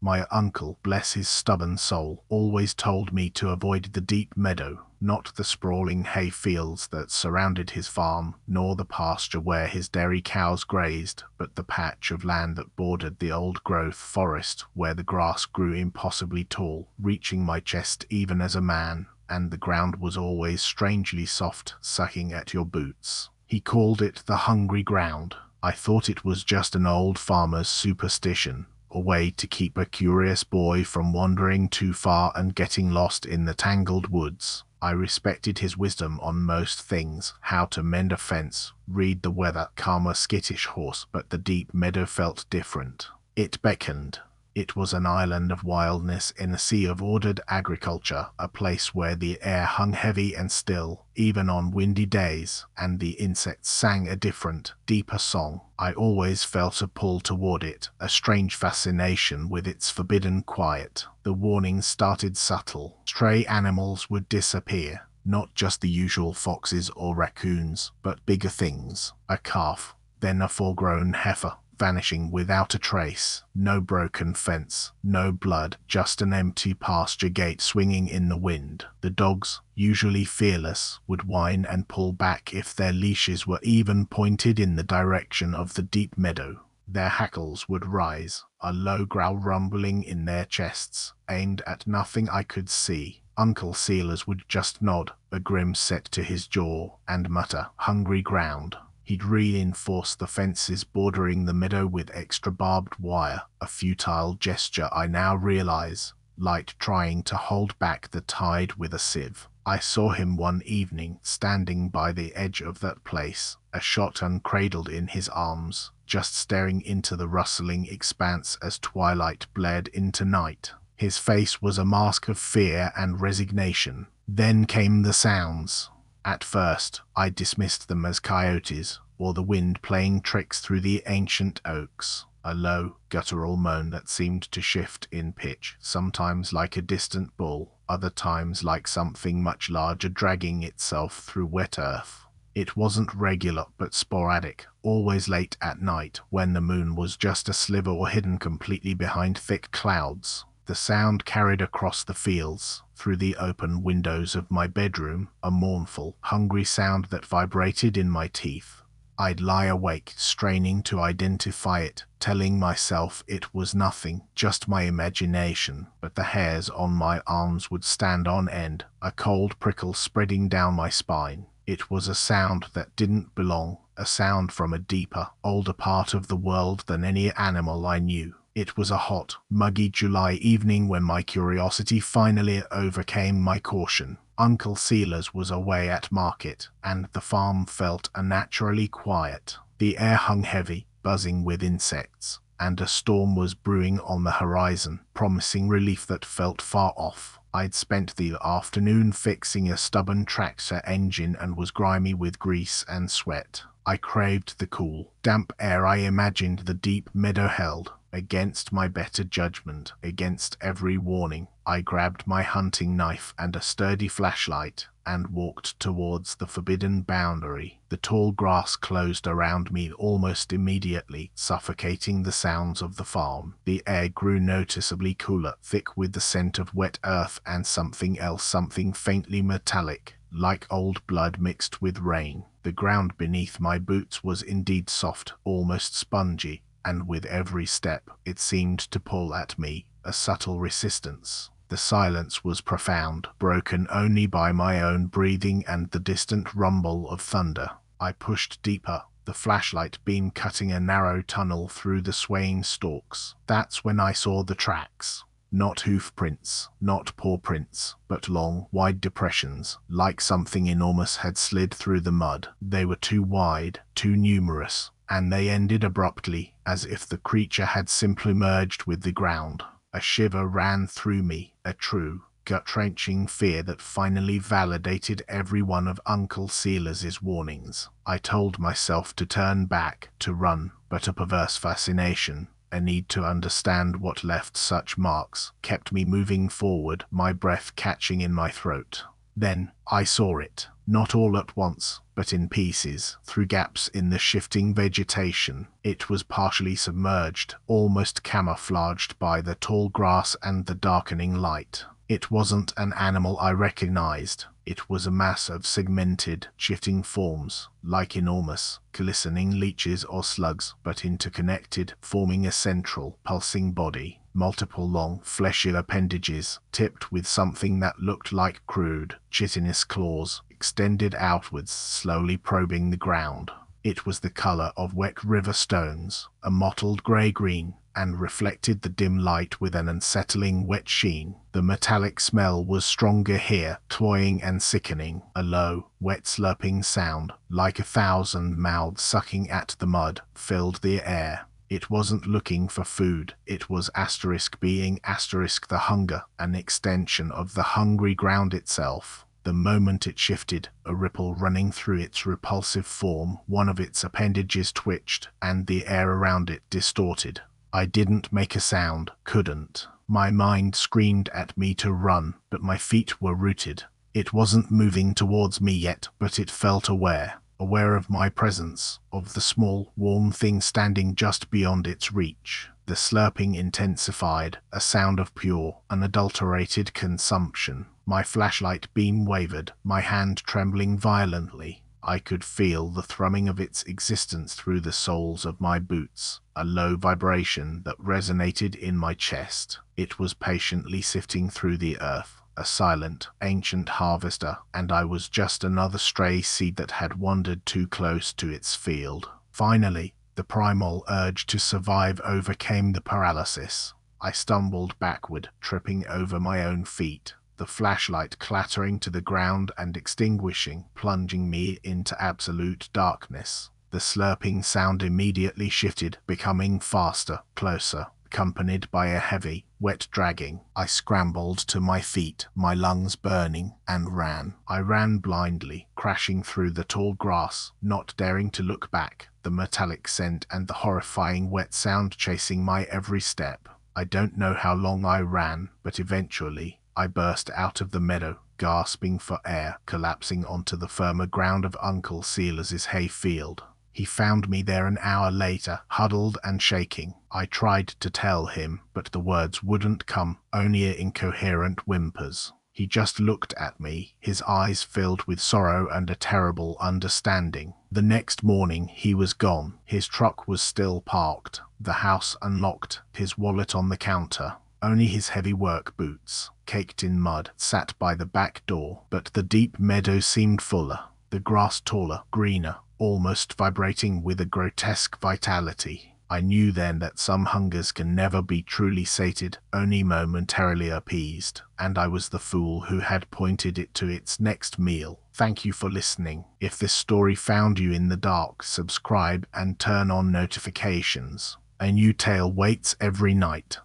My uncle, bless his stubborn soul, always told me to avoid the deep meadow, not the sprawling hay fields that surrounded his farm, nor the pasture where his dairy cows grazed, but the patch of land that bordered the old-growth forest where the grass grew impossibly tall, reaching my chest even as a man, and the ground was always strangely soft, sucking at your boots. He called it the hungry ground. I thought it was just an old farmer's superstition, a way to keep a curious boy from wandering too far and getting lost in the tangled woods. I respected his wisdom on most things, how to mend a fence, read the weather, calm a skittish horse, but the deep meadow felt different. It beckoned. It was an island of wildness in a sea of ordered agriculture, a place where the air hung heavy and still, even on windy days, and the insects sang a different, deeper song. I always felt a pull toward it, a strange fascination with its forbidden quiet. The warnings started subtle. Stray animals would disappear, not just the usual foxes or raccoons, but bigger things. A calf, then a full-grown heifer, vanishing without a trace. No broken fence, no blood, just an empty pasture gate swinging in the wind. The dogs, usually fearless, would whine and pull back if their leashes were even pointed in the direction of the deep meadow. Their hackles would rise, a low growl rumbling in their chests, aimed at nothing I could see. Uncle Sealers would just nod, a grim set to his jaw, and mutter, "Hungry ground." He'd reinforce the fences bordering the meadow with extra barbed wire, a futile gesture I now realize, like trying to hold back the tide with a sieve. I saw him one evening, standing by the edge of that place, a shotgun cradled in his arms, just staring into the rustling expanse as twilight bled into night. His face was a mask of fear and resignation. Then came the sounds. At first, I dismissed them as coyotes, or the wind playing tricks through the ancient oaks. A low, guttural moan that seemed to shift in pitch, sometimes like a distant bull, other times like something much larger dragging itself through wet earth. It wasn't regular but sporadic, always late at night, when the moon was just a sliver or hidden completely behind thick clouds. The sound carried across the fields, through the open windows of my bedroom, a mournful, hungry sound that vibrated in my teeth. I'd lie awake, straining to identify it, telling myself it was nothing, just my imagination, but the hairs on my arms would stand on end, a cold prickle spreading down my spine. It was a sound that didn't belong, a sound from a deeper, older part of the world than any animal I knew. It was a hot, muggy July evening when my curiosity finally overcame my caution. Uncle Sealers was away at market, and the farm felt unnaturally quiet. The air hung heavy, buzzing with insects, and a storm was brewing on the horizon, promising relief that felt far off. I'd spent the afternoon fixing a stubborn tractor engine and was grimy with grease and sweat. I craved the cool, damp air I imagined the deep meadow held. Against my better judgment, against every warning, I grabbed my hunting knife and a sturdy flashlight and walked towards the forbidden boundary. The tall grass closed around me almost immediately, suffocating the sounds of the farm. The air grew noticeably cooler, thick with the scent of wet earth and something else, something faintly metallic, like old blood mixed with rain. The ground beneath my boots was indeed soft, almost spongy, and with every step it seemed to pull at me, a subtle resistance. The silence was profound, broken only by my own breathing and the distant rumble of thunder. I pushed deeper, the flashlight beam cutting a narrow tunnel through the swaying stalks. That's when I saw the tracks. Not hoof prints, not paw prints, but long, wide depressions, like something enormous had slid through the mud. They were too wide, too numerous, and they ended abruptly, as if the creature had simply merged with the ground. A shiver ran through me, a true, gut-wrenching fear that finally validated every one of Uncle Sealers' warnings. I told myself to turn back, to run, but a perverse fascination, a need to understand what left such marks, kept me moving forward, my breath catching in my throat. Then I saw it. not all at once, but in pieces, through gaps in the shifting vegetation. It was partially submerged, almost camouflaged by the tall grass and the darkening light. It wasn't an animal I recognized. It was a mass of segmented, shifting forms, like enormous, glistening leeches or slugs, but interconnected, forming a central, pulsing body. Multiple long, fleshy appendages, tipped with something that looked like crude, chitinous claws, extended outwards, slowly probing the ground. It was the color of wet river stones, a mottled grey-green, and reflected the dim light with an unsettling wet sheen. The metallic smell was stronger here, cloying and sickening. A low, wet slurping sound, like 1,000 mouths sucking at the mud, filled the air. It wasn't looking for food, it was being the hunger, an extension of the hungry ground itself. The moment it shifted, a ripple running through its repulsive form, one of its appendages twitched, and the air around it distorted. I didn't make a sound, couldn't. My mind screamed at me to run, but my feet were rooted. It wasn't moving towards me yet, but it felt aware of my presence, of the small, warm thing standing just beyond its reach. The slurping intensified, a sound of pure, unadulterated consumption. My flashlight beam wavered, my hand trembling violently. I could feel the thrumming of its existence through the soles of my boots, a low vibration that resonated in my chest. It was patiently sifting through the earth, a silent, ancient harvester, and I was just another stray seed that had wandered too close to its field. Finally, the primal urge to survive overcame the paralysis. I stumbled backward, tripping over my own feet, the flashlight clattering to the ground and extinguishing, plunging me into absolute darkness. The slurping sound immediately shifted, becoming faster, closer, accompanied by a heavy, wet dragging. I scrambled to my feet, my lungs burning, and ran. I ran blindly, crashing through the tall grass, not daring to look back, the metallic scent and the horrifying wet sound chasing my every step. I don't know how long I ran, but eventually, I burst out of the meadow, gasping for air, collapsing onto the firmer ground of Uncle Sealer's hay field. He found me there an hour later, huddled and shaking. I tried to tell him, but the words wouldn't come, only incoherent whimpers. He just looked at me, his eyes filled with sorrow and a terrible understanding. The next morning he was gone. His truck was still parked, the house unlocked, his wallet on the counter. Only his heavy work boots, caked in mud, sat by the back door, but the deep meadow seemed fuller, the grass taller, greener, almost vibrating with a grotesque vitality. I knew then that some hungers can never be truly sated, only momentarily appeased, and I was the fool who had pointed it to its next meal. Thank you for listening. If this story found you in the dark, subscribe and turn on notifications. A new tale waits every night.